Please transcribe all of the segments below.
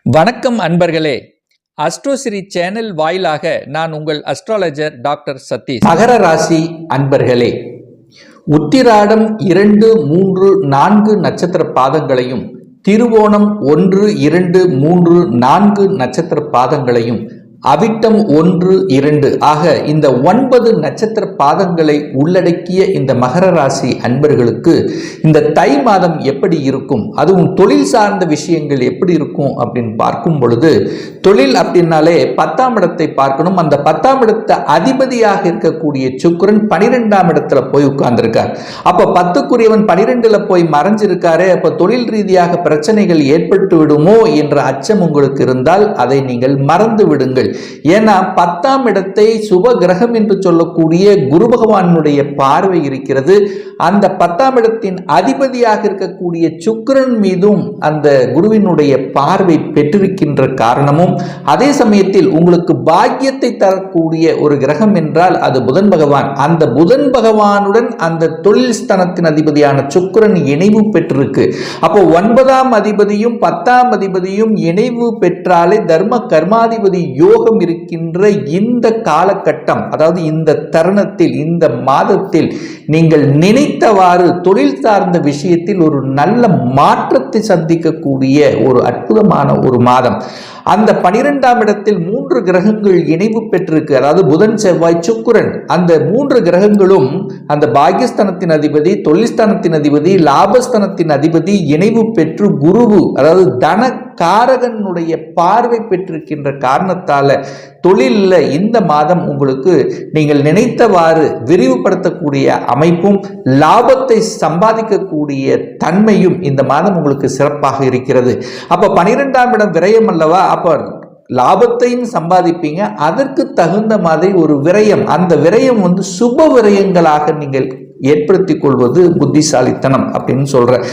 வணக்கம் அன்பர்களே, அஸ்ட்ரோசிரி சேனல் வாயிலாக நான் உங்கள் அஸ்ட்ராலஜர் டாக்டர் சதீஷ். மகர ராசி அன்பர்களே, உத்திராடம் 2, 3, 4 நட்சத்திர பாதங்களையும், திருவோணம் 1, 2, 3, 4 நட்சத்திர பாதங்களையும், அவிட்டம் 1, 2 ஆக இந்த 9 நட்சத்திர பாதங்களை உள்ளடக்கிய இந்த மகர ராசி அன்பர்களுக்கு இந்த தை மாதம் எப்படி இருக்கும், அதுவும் தொழில் சார்ந்த விஷயங்கள் எப்படி இருக்கும் அப்படின்னு பார்க்கும் பொழுது, தொழில் அப்படின்னாலே 10ஆம் இடத்தை பார்க்கணும். அந்த 10ஆம் இடத்தை அதிபதியாக இருக்கக்கூடிய சுக்கிரன் 12ஆம் இடத்துல போய் உட்கார்ந்திருக்கார். அப்ப 10க்குரியவன் 12ல போய் மறைஞ்சிருக்காரு. அப்ப தொழில் ரீதியாக பிரச்சனைகள் ஏற்பட்டு விடுமோ என்ற அச்சம் உங்களுக்கு இருந்தால் அதை நீங்கள் மறந்து விடுங்கள். ஏன்னா 10ஆம் இடத்தை சுப கிரகம் என்று சொல்லக்கூடிய குரு பகவானுடைய பார்வை இருக்கிறது. அந்த 10ஆம் இடத்தின் அதிபதியாக இருக்கக்கூடிய சுக்கிரன் மீதும் அந்த குருவினுடைய பார்வை பெற்றிருக்கின்ற காரணமும், அதே சமயத்தில் உங்களுக்கு பாக்கியத்தை தரக்கூடிய ஒரு கிரகம் என்றால் அது புதன் பகவான். அந்த புதன் பகவானுடன் அந்த தொழில் ஸ்தானத்தின் அதிபதியான சுக்கிரன் இணைவு பெற்றிருக்கு. அப்போ 9ஆம் அதிபதியும் 10ஆம் அதிபதியும் இணைவு பெற்றாலே தர்ம கர்மாதிபதி யோகம் இருக்கின்ற இந்த காலகட்டம், அதாவது இந்த தருணத்தில், இந்த மாதத்தில் நீங்கள் நினைத்தவாறு தொழில் சார்ந்த விஷயத்தில் ஒரு நல்ல மாற்றத்தை சந்திக்கக்கூடிய ஒரு அற்புதமான ஒரு மாதம். அந்த 12ஆம் இடத்தில் 3 கிரகங்கள் இணைவு பெற்றிருக்கு. அதாவது புதன், செவ்வாய், சுக்கிரன், அந்த 3 கிரகங்களும் அந்த பாக்கியஸ்தானத்தின் அதிபதி, தொழில்ஸ்தானத்தின் அதிபதி, லாபஸ்தானத்தின் அதிபதி இணைவு பெற்று குருவு, அதாவது தன காரகனுடைய பார்வை பெற்றிருக்கின்ற காரணத்தால தொழிலில் இந்த மாதம் உங்களுக்கு நீங்கள் நினைத்தவாறு விரிவுபடுத்தக்கூடிய அமைப்பும் லாபத்தை சம்பாதிக்கக்கூடிய தன்மையும் இந்த மாதம் உங்களுக்கு சிறப்பாக இருக்கிறது. அப்ப 12ஆம் இடம் விரயம் அல்லவா, அப்ப லாபத்தையும் சம்பாதிப்பீங்க. அதற்கு தகுந்த மாதிரி ஒரு விரயம், அந்த விரயம் சுப விரயங்களாக நீங்கள் ஏற்படுத்திக் கொள்வது புத்திசாலித்தனம் அப்படின்னு சொல்றேன்.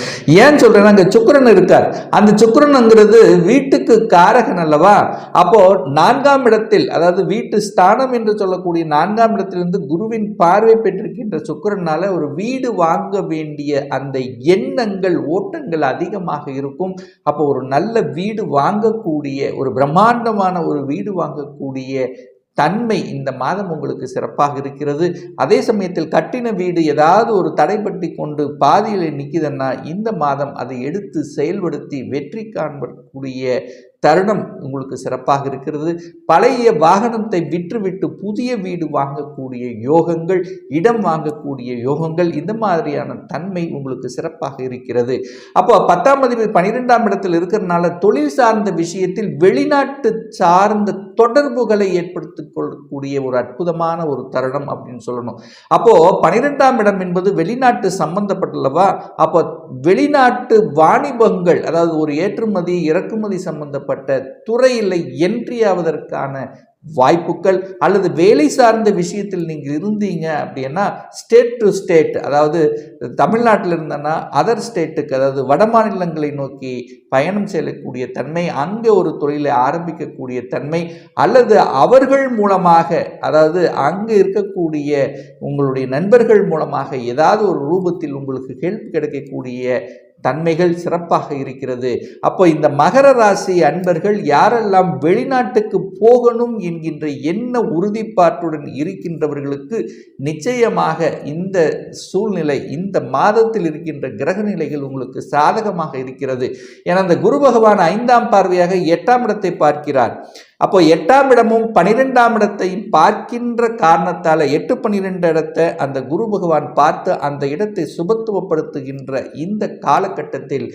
ஏன் சொல்றேன்னா, அங்க சுக்கிரன் இருக்கார். அந்த சுக்கிரன்ங்கிறது வீட்டுக்கு காரகன் அல்லவா. அப்போ 4ஆம் இடத்தில், அதாவது வீட்டு ஸ்தானம் என்று சொல்லக்கூடிய 4ஆம் இடத்திலிருந்து குருவின் பார்வை பெற்றிருக்கின்ற சுக்கிரனால ஒரு வீடு வாங்க வேண்டிய அந்த எண்ணங்கள், ஓட்டங்கள் அதிகமாக இருக்கும். அப்போ ஒரு நல்ல வீடு வாங்கக்கூடிய, ஒரு பிரம்மாண்டமான ஒரு வீடு வாங்கக்கூடிய தன்மை இந்த மாதம் உங்களுக்கு சிறப்பாக இருக்கிறது. அதே சமயத்தில் கட்டின வீடு ஏதாவது ஒரு தடைப்பட்டு கொண்டு பாதியில் நிற்குதுன்னா இந்த மாதம் அதை எடுத்து செயல்படுத்தி வெற்றி காணக்கூடிய தருணம் உங்களுக்கு சிறப்பாக இருக்கிறது. பழைய வாகனத்தை விற்றுவிட்டு புதிய வீடு வாங்கக்கூடிய யோகங்கள், இடம் வாங்கக்கூடிய யோகங்கள், இந்த மாதிரியான தன்மை உங்களுக்கு சிறப்பாக இருக்கிறது. அப்போ 10ஆம் அதிபதி 12ஆம் இடத்தில் இருக்கிறதுனால தொழில் சார்ந்த விஷயத்தில் வெளிநாட்டு சார்ந்த தொடர்புகளை ஏற்படுத்திக் கொள்ளக்கூடிய ஒரு அற்புதமான ஒரு தருணம் அப்படின்னு சொல்லணும். அப்போ 12ஆம் இடம் என்பது வெளிநாட்டு சம்பந்தப்பட்டல்லவா. அப்போ வெளிநாட்டு வாணிபங்கள், அதாவது ஒரு ஏற்றுமதி இறக்குமதி சம்பந்தப்பட்ட துறையில் என்ட்ரி ஆவதற்கான வாய்ப்புகள், அல்லது வேலை சார்ந்த விஷயத்தில் நீங்கள் இருந்தீங்க அப்படின்னா ஸ்டேட் டு ஸ்டேட், அதாவது தமிழ்நாட்டில் இருந்தனா அதர் ஸ்டேட்டுக்கு, அதாவது வட மாநிலங்களை நோக்கி பயணம் செய்யக்கூடிய தன்மை, அங்கே ஒரு தொழிலை ஆரம்பிக்கக்கூடிய தன்மை, அல்லது அவர்கள் மூலமாக, அதாவது அங்கே இருக்கக்கூடிய உங்களுடைய நண்பர்கள் மூலமாக ஏதாவது ஒரு ரூபத்தில் உங்களுக்கு ஹெல்ப் கிடைக்கக்கூடிய தன்மைகள் சிறப்பாக இருக்கிறது. அப்போ இந்த மகர ராசி அன்பர்கள் யாரெல்லாம் வெளிநாட்டுக்கு போகணும் என்கின்ற எண்ண உறுதிப்பாட்டுடன் இருக்கின்றவர்களுக்கு நிச்சயமாக இந்த சூழ்நிலை, இந்த மாதத்தில் இருக்கின்ற கிரக நிலைகள் உங்களுக்கு சாதகமாக இருக்கிறது. ஏன்னா அந்த குரு பகவான் 5ஆம் பார்வையாக 8ஆம் இடத்தை பார்க்கிறார். அப்போ 8ஆம் இடமும் 12ஆம் இடத்தையும் பார்க்கின்ற காரணத்தால் 8, 12 இடத்தை அந்த குரு பகவான் பார்த்து அந்த இடத்தை சுபத்துவப்படுத்துகின்ற இந்த காலகட்டத்தில்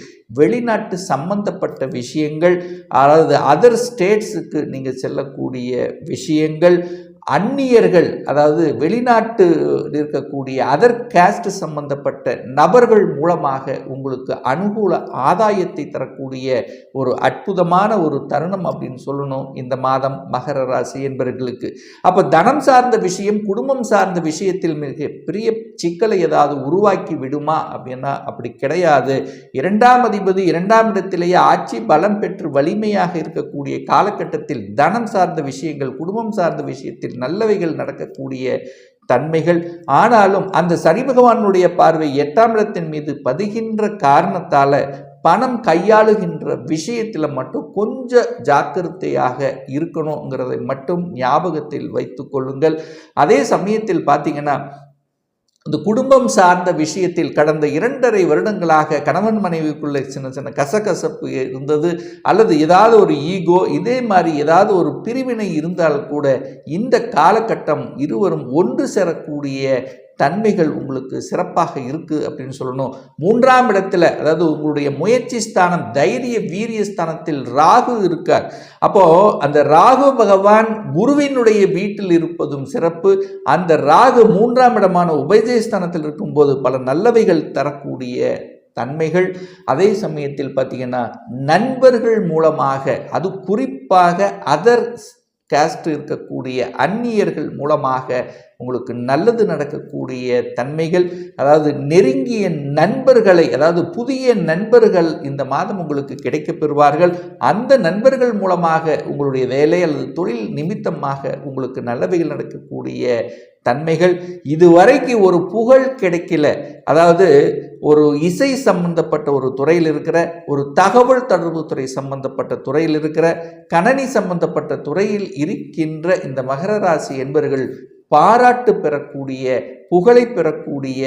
வெளிநாட்டு சம்பந்தப்பட்ட விஷயங்கள், அதாவது அதர் ஸ்டேட்ஸுக்கு நீங்கள் செல்லக்கூடிய விஷயங்கள், அந்நியர்கள், அதாவது வெளிநாட்டு இருக்கக்கூடிய அதர் கேஸ்ட் சம்பந்தப்பட்ட நபர்கள் மூலமாக உங்களுக்கு அனுகூல ஆதாயத்தை தரக்கூடிய ஒரு அற்புதமான ஒரு தருணம் அப்படின்னு சொல்லணும் இந்த மாதம் மகர ராசி என்பவர்களுக்கு. அப்போ தனம் சார்ந்த விஷயம், குடும்பம் சார்ந்த விஷயத்தில் மிக பெரிய சிக்கலை ஏதாவது உருவாக்கி விடுமா அப்படின்னா அப்படி கிடையாது. 2ஆம் அதிபதி 2ஆம் இடத்திலேயே ஆட்சி பலம் பெற்று வலிமையாக இருக்கக்கூடிய காலகட்டத்தில் தனம் சார்ந்த விஷயங்கள், குடும்பம் சார்ந்த விஷயத்தில் நல்லவைகள் நடக்கக்கூடிய தன்மைகள். ஆனாலும் அந்த சனி பகவானுடைய பார்வை 8ஆம் இடத்தின் மீது பதிகின்ற காரணத்தால பணம் கையாளுகின்ற விஷயத்தில் மட்டும் கொஞ்சம் ஜாக்கிரதையாக இருக்கணுங்கிறதை மட்டும் ஞாபகத்தில் வைத்துக் கொள்ளுங்கள். அதே சமயத்தில் பார்த்தீங்கன்னா இந்த குடும்பம் சார்ந்த விஷயத்தில் கடந்த 2.5 வருடங்களாக கணவன் மனைவிக்குள்ள சின்ன சின்ன கசகசப்பு இருந்தது, அல்லது ஏதாவது ஒரு ஈகோ, இதே மாதிரி ஏதாவது ஒரு பிரிவினை இருந்தால் கூட இந்த காலகட்டம் இருவரும் ஒன்று சேரக்கூடிய தன்மைகள் உங்களுக்கு சிறப்பாக இருக்குது அப்படின்னு சொல்லணும். 3ஆம் இடத்துல, அதாவது உங்களுடைய முயற்சி ஸ்தானம், தைரிய வீரிய ஸ்தானத்தில் ராகு இருக்கார். அப்போ அந்த ராகு பகவான் குருவினுடைய வீட்டில் இருப்பதும் சிறப்பு. அந்த ராகு 3ஆம் இடமான உபஜயஸ்தானத்தில் இருக்கும்போது பல நல்லவைகள் தரக்கூடிய தன்மைகள். அதே சமயத்தில் பார்த்தீங்கன்னா நண்பர்கள் மூலமாக, அது குறிப்பாக அதர் காஸ்ட் இருக்கக்கூடிய அந்நியர்கள் மூலமாக உங்களுக்கு நல்லது நடக்கக்கூடிய தன்மைகள், அதாவது நெருங்கிய நண்பர்களை, அதாவது புதிய நண்பர்கள் இந்த மாதம் உங்களுக்கு கிடைக்கப் பெறுவார்கள். அந்த நண்பர்கள் மூலமாக உங்களுடைய வேலை அல்லது தொழில் நிமித்தமாக உங்களுக்கு நல்லவைகள் நடக்கக்கூடிய தன்மைகள். இதுவரைக்கு ஒரு புகழ் கிடைக்கல, அதாவது ஒரு இசை சம்பந்தப்பட்ட ஒரு துறையில் இருக்கிற, ஒரு தகவல் தொடர்பு துறை சம்பந்தப்பட்ட துறையில் இருக்கிற, கணனி சம்பந்தப்பட்ட துறையில் இருக்கின்ற இந்த மகர ராசி என்பவர்கள் பாராட்டு பெறக்கூடிய, புகழை பெறக்கூடிய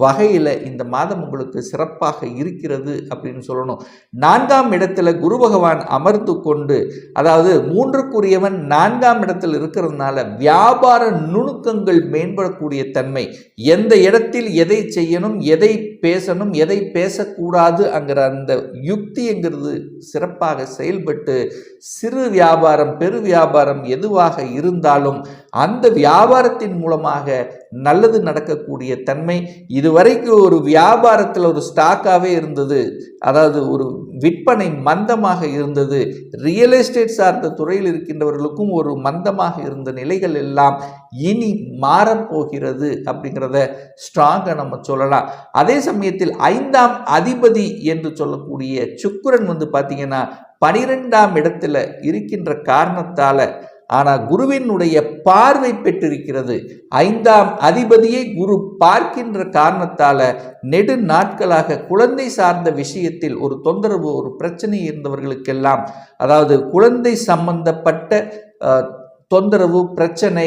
வகையில் இந்த மாதம் உங்களுக்கு சிறப்பாக இருக்கிறது அப்படின்னு சொல்லணும். 4ஆம் இடத்துல குரு பகவான் அமர்ந்து கொண்டு, அதாவது 3க்குரியவன் 4ஆம் இடத்தில் இருக்கிறதுனால வியாபார நுணுக்கங்கள் மேம்படக்கூடிய தன்மை, எந்த இடத்தில் எதை செய்யணும், எதை பேசணும், எதை பேசக்கூடாது அங்கிற அந்த யுக்திங்கிறது சிறப்பாக செயல்பட்டு சிறு வியாபாரம் பெரு வியாபாரம் எதுவாக இருந்தாலும் அந்த வியாபாரத்தின் மூலமாக நல்லது நடக்கக்கூடிய தன்மை. இதுவரைக்கும் ஒரு வியாபாரத்தில் ஒரு ஸ்டாக்காகவே இருந்தது, அதாவது ஒரு விற்பனை மந்தமாக இருந்தது, ரியல் எஸ்டேட் சார்ந்த துறையில் இருக்கின்றவர்களுக்கும் ஒரு மந்தமாக இருந்த நிலைகள் எல்லாம் இனி மாறப்போகிறது அப்படிங்கிறத ஸ்ட்ராங்காக நம்ம சொல்லலாம். அதே சமயத்தில் 5ஆம் அதிபதி என்று சொல்லக்கூடிய சுக்கிரன் பார்த்தீங்கன்னா 12ஆம் இடத்துல இருக்கின்ற காரணத்தால, ஆனால் குருவினுடைய பார்வை பெற்றிருக்கிறது. 5ஆம் அதிபதியை குரு பார்க்கின்ற காரணத்தால நெடு நாட்களாக குழந்தை சார்ந்த விஷயத்தில் ஒரு தொந்தரவு, ஒரு பிரச்சனை இருந்தவர்களுக்கெல்லாம், அதாவது குழந்தை சம்பந்தப்பட்ட தொந்தரவு, பிரச்சனை,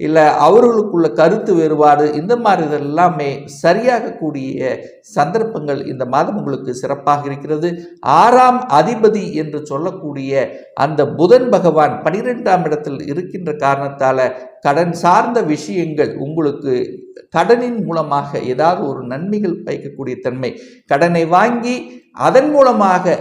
இல்லை அவர்களுக்குள்ள கருத்து வேறுபாடு, இந்த மாதிரி இதெல்லாமே சரியாகக்கூடிய சந்தர்ப்பங்கள் இந்த மாதம் உங்களுக்கு சிறப்பாக இருக்கிறது. 6ஆம் அதிபதி என்று சொல்லக்கூடிய அந்த புதன் பகவான் 12ஆம் இடத்தில் இருக்கின்ற காரணத்தால் கடன் சார்ந்த விஷயங்கள், உங்களுக்கு கடனின் மூலமாக ஏதாவது ஒரு நன்மைகள் பயக்கக்கூடிய தன்மை, கடனை வாங்கி அதன் மூலமாக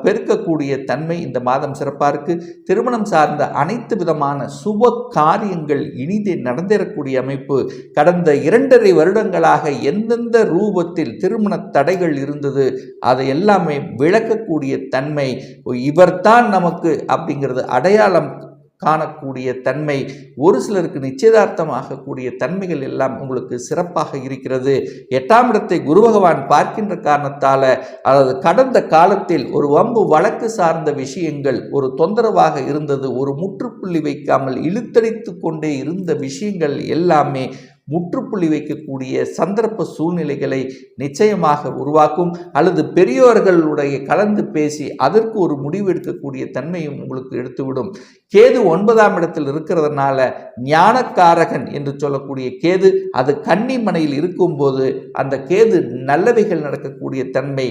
பெருக்கக்கூடிய தன்மை இந்த மாதம் சிறப்பாக இருக்கு. திருமணம் சார்ந்த அனைத்து விதமான சுப காரியங்கள் இனிதே நடந்தேறக்கூடிய அமைப்பு. கடந்த 2.5 வருடங்களாக எந்தெந்த ரூபத்தில் திருமண தடைகள் இருந்தது அதை எல்லாமே விளக்கக்கூடிய தன்மை, இவர்தான் நமக்கு அப்படிங்கிறது அடையாளம் காணக்கூடிய தன்மை, ஒரு சிலருக்கு நிச்சயதார்த்தம் ஆகக்கூடிய தன்மைகள் எல்லாம் உங்களுக்கு சிறப்பாக இருக்கிறது. 8ஆம் இடத்தை குரு பகவான் பார்க்கின்ற காரணத்தால், அதாவது கடந்த காலத்தில் ஒரு வம்பு வழக்கு சார்ந்த விஷயங்கள் ஒரு தொந்தரவாக இருந்தது, ஒரு முற்றுப்புள்ளி வைக்காமல் இழுத்தடித்து கொண்டே இருந்த விஷயங்கள் எல்லாமே முற்றுப்புள்ளி வைக்கக்கூடிய சந்தர்ப்ப சூழ்நிலைகளை நிச்சயமாக உருவாக்கும். அல்லது பெரியோர்களுடைய கலந்து பேசி அதற்கு ஒரு முடிவு எடுக்கக்கூடிய தன்மையும் உங்களுக்கு எடுத்துவிடும். கேது 9ஆம் இடத்தில் இருக்கிறதுனால ஞானக்காரகன் என்று சொல்லக்கூடிய கேது, அது கன்னி மனையில் இருக்கும்போது அந்த கேது நல்லவைகள் நடக்கக்கூடிய தன்மை,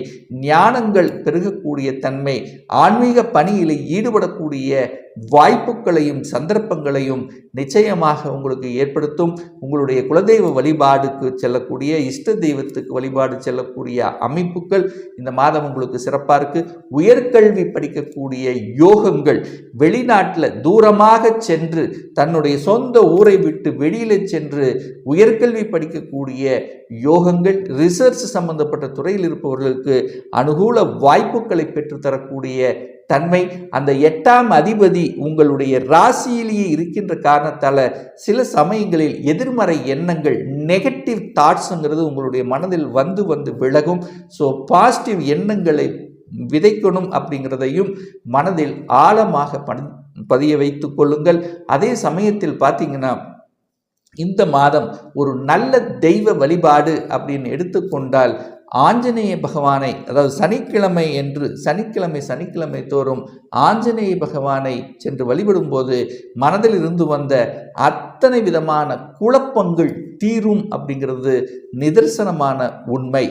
ஞானங்கள் பெருகக்கூடிய தன்மை, ஆன்மீக பணியில் ஈடுபடக்கூடிய வாய்ப்புகளையும் சந்தர்ப்பங்களையும் நிச்சயமாக உங்களுக்கு ஏற்படுத்தும். உங்களுடைய குலதெய்வ வழிபாடுக்கு செல்லக்கூடிய, இஷ்ட தெய்வத்துக்கு வழிபாடு செல்லக்கூடிய அமைப்புகள் இந்த மாதம் உங்களுக்கு சிறப்பாக இருக்கு. உயர்கல்வி படிக்கக்கூடிய யோகங்கள், வெளிநாட்டில் தூரமாக சென்று தன்னுடைய சொந்த ஊரை விட்டு வெளியில சென்று உயர்கல்வி படிக்கக்கூடிய யோகங்கள், ரிசர்ச் சம்பந்தப்பட்ட துறையில் இருப்பவர்களுக்கு அனுகூல வாய்ப்புகளை பெற்றுத்தரக்கூடிய தன்மை. அந்த 8ஆம் அதிபதி உங்களுடைய ராசியிலேயே இருக்கின்ற காரணத்தால் சில சமயங்களில் எதிர்மறை எண்ணங்கள், நெகட்டிவ் தாட்ஸுங்கிறது உங்களுடைய மனதில் வந்து விலகும். ஸோ பாசிட்டிவ் எண்ணங்களை விதைக்கணும் அப்படிங்கிறதையும் மனதில் ஆழமாக பதிய வைத்துக் கொள்ளுங்கள். அதே சமயத்தில் பார்த்தீங்கன்னா இந்த மாதம் ஒரு நல்ல தெய்வ வழிபாடு அப்படின்னு எடுத்துக்கொண்டால் ஆஞ்சநேய பகவானை, அதாவது சனிக்கிழமை என்று சனிக்கிழமை தோறும் ஆஞ்சநேய பகவானை சென்று வழிபடும்போது மனதில் இருந்து வந்த அத்தனை விதமான குழப்பங்கள் தீரும் அப்படிங்கிறது நிதர்சனமான உண்மை.